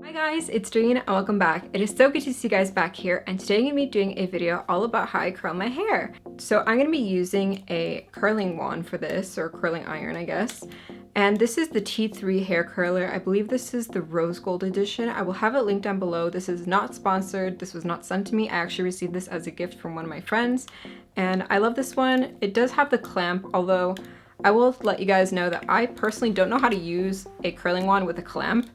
Hi guys, it's Doreen and welcome back. It is so good to see you guys back here, and today I'm going to be doing a video all about how I curl my hair. So I'm going to be using a curling wand for this, or curling iron I guess. And this is the T3 hair curler. I believe this is the rose gold edition. I will have it linked down below. This is not sponsored. This was not sent to me. I actually received this as a gift from one of my friends. And I love this one. It does have the clamp, although I will let you guys know that I personally don't know how to use a curling wand with a clamp.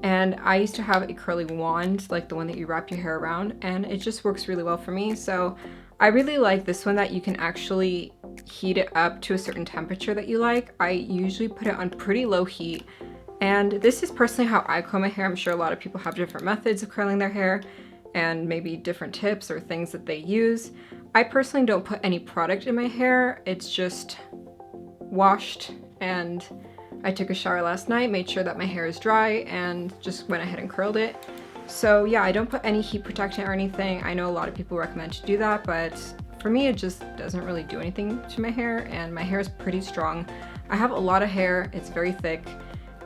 And I used to have a curling wand, like the one that you wrap your hair around, and it just works really well for me. So I really like this one that you can actually heat it up to a certain temperature that you like. I usually put it on pretty low heat. And this is personally how I curl my hair. I'm sure a lot of people have different methods of curling their hair and maybe different tips or things that they use. I personally don't put any product in my hair. It's just washed, and I took a shower last night, made sure that my hair is dry, and just went ahead and curled it. So yeah, I don't put any heat protectant or anything. I know a lot of people recommend to do that, but for me it just doesn't really do anything to my hair, and my hair is pretty strong. I have a lot of hair, it's very thick,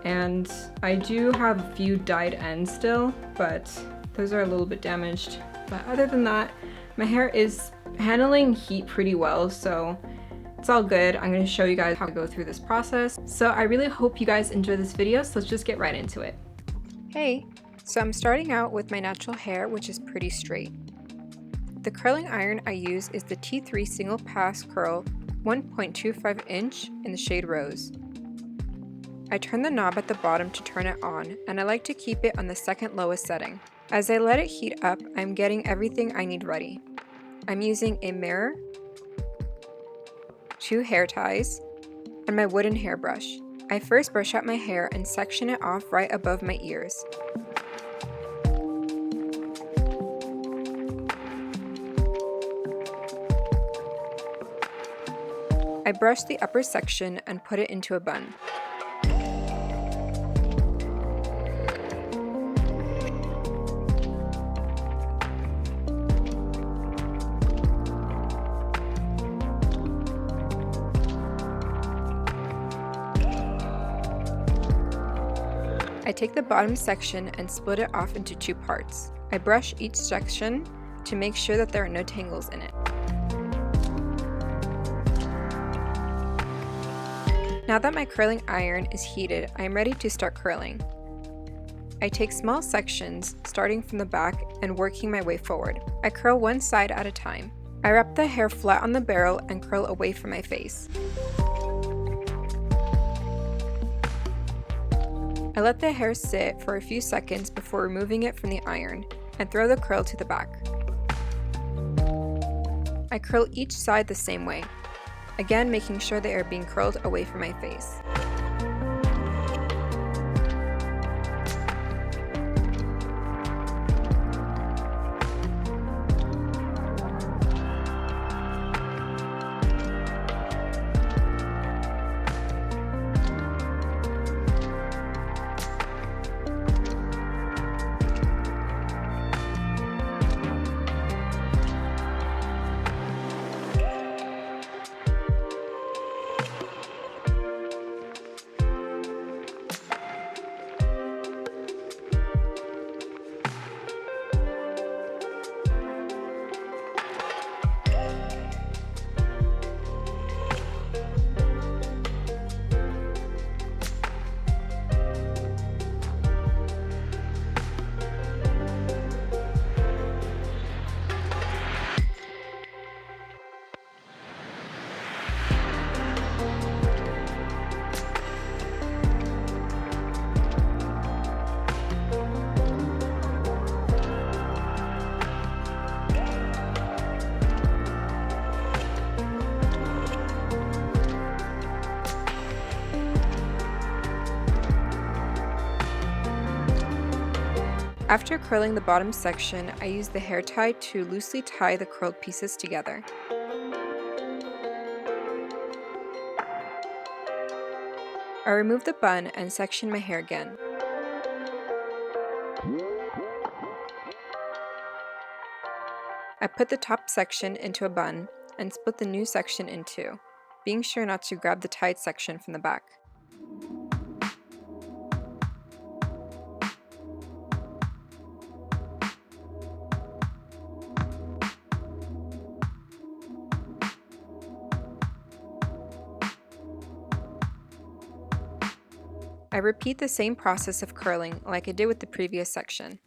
and I do have a few dyed ends still, but those are a little bit damaged. But other than that, my hair is handling heat pretty well, so it's all good. I'm going to show you guys how to go through this process. So I really hope you guys enjoy this video, so let's just get right into it. Hey, so I'm starting out with my natural hair, which is pretty straight. The curling iron I use is the T3 Single Pass Curl 1.25 inch in the shade Rose. I turn the knob at the bottom to turn it on, and I like to keep it on the second lowest setting. As I let it heat up, I'm getting everything I need ready. I'm using a mirror, 2 hair ties, and my wooden hairbrush. I first brush out my hair and section it off right above my ears. I brush the upper section and put it into a bun. I take the bottom section and split it off into 2 parts. I brush each section to make sure that there are no tangles in it. Now that my curling iron is heated, I am ready to start curling. I take small sections, starting from the back and working my way forward. I curl one side at a time. I wrap the hair flat on the barrel and curl away from my face. I let the hair sit for a few seconds before removing it from the iron and throw the curl to the back. I curl each side the same way, again making sure they are being curled away from my face. After curling the bottom section, I use the hair tie to loosely tie the curled pieces together. I remove the bun and section my hair again. I put the top section into a bun and split the new section in 2, being sure not to grab the tied section from the back. I repeat the same process of curling like I did with the previous section.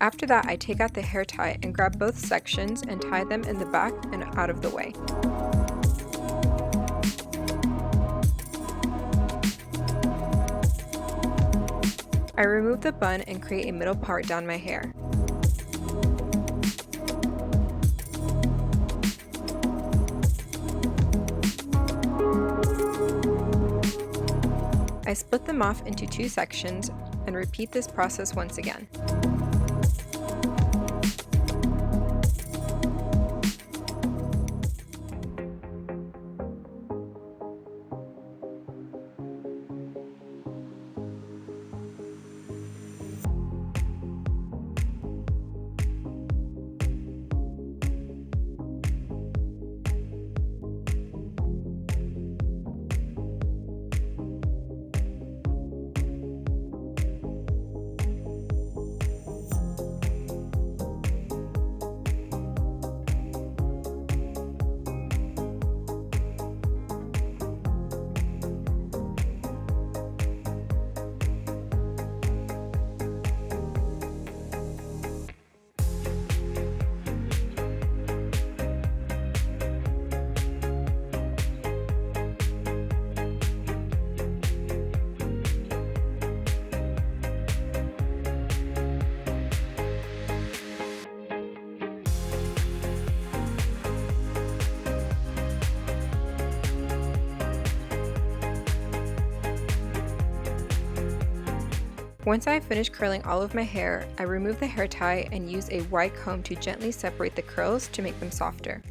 After that, I take out the hair tie and grab both sections and tie them in the back and out of the way. I remove the bun and create a middle part down my hair. I split them off into 2 sections and repeat this process once again. Once I have finished curling all of my hair, I remove the hair tie and use a wide comb to gently separate the curls to make them softer.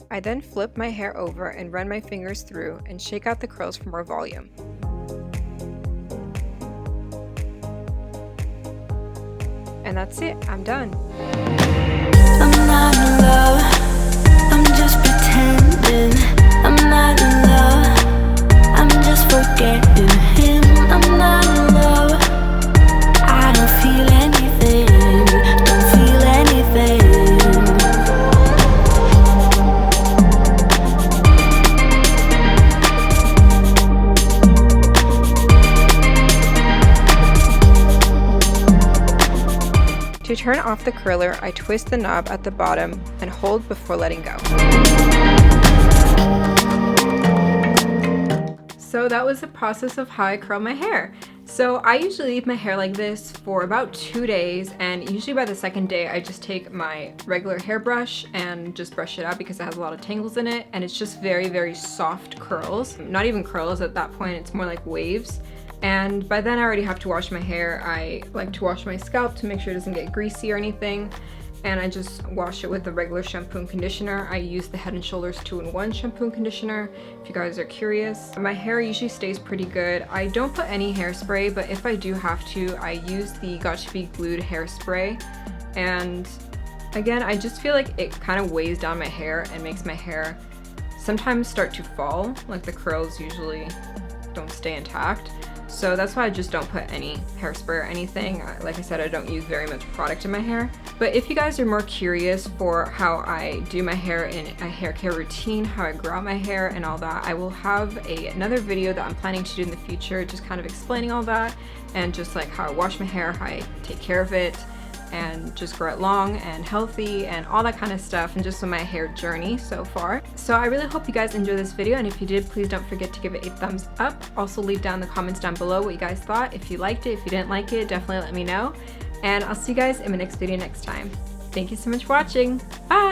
I then flip my hair over and run my fingers through and shake out the curls for more volume. And that's it, I'm done. I'm not in love, I'm just pretending. I'm not in love, I'm just forgetting him. I'm not in love, I don't feel anything, don't feel anything. To turn off the curler, I twist the knob at the bottom and hold before letting go. So that was the process of how I curl my hair. So I usually leave my hair like this for about 2 days, and usually by the second day I just take my regular hairbrush and just brush it out because it has a lot of tangles in it, and it's just very, very soft curls. Not even curls at that point, it's more like waves. And by then I already have to wash my hair. I like to wash my scalp to make sure it doesn't get greasy or anything. And I just wash it with the regular shampoo and conditioner. I use the Head & Shoulders 2-in-1 shampoo and conditioner, if you guys are curious. My hair usually stays pretty good. I don't put any hairspray, but if I do have to, I use the Got2b Glued hairspray. And again, I just feel like it kind of weighs down my hair and makes my hair sometimes start to fall. Like the curls usually don't stay intact. So that's why I just don't put any hairspray or anything. Like I said, I don't use very much product in my hair. But if you guys are more curious for how I do my hair in a hair care routine, how I grow out my hair and all that, I will have another video that I'm planning to do in the future, just kind of explaining all that and just like how I wash my hair, how I take care of it, and just grow it long and healthy and all that kind of stuff, and just on my hair journey so far. So I really hope you guys enjoyed this video, and if you did, please don't forget to give it a thumbs up. Also leave down the comments down below what you guys thought. If you liked it, if you didn't like it, definitely let me know. And I'll see you guys in my next video next time. Thank you so much for watching. Bye!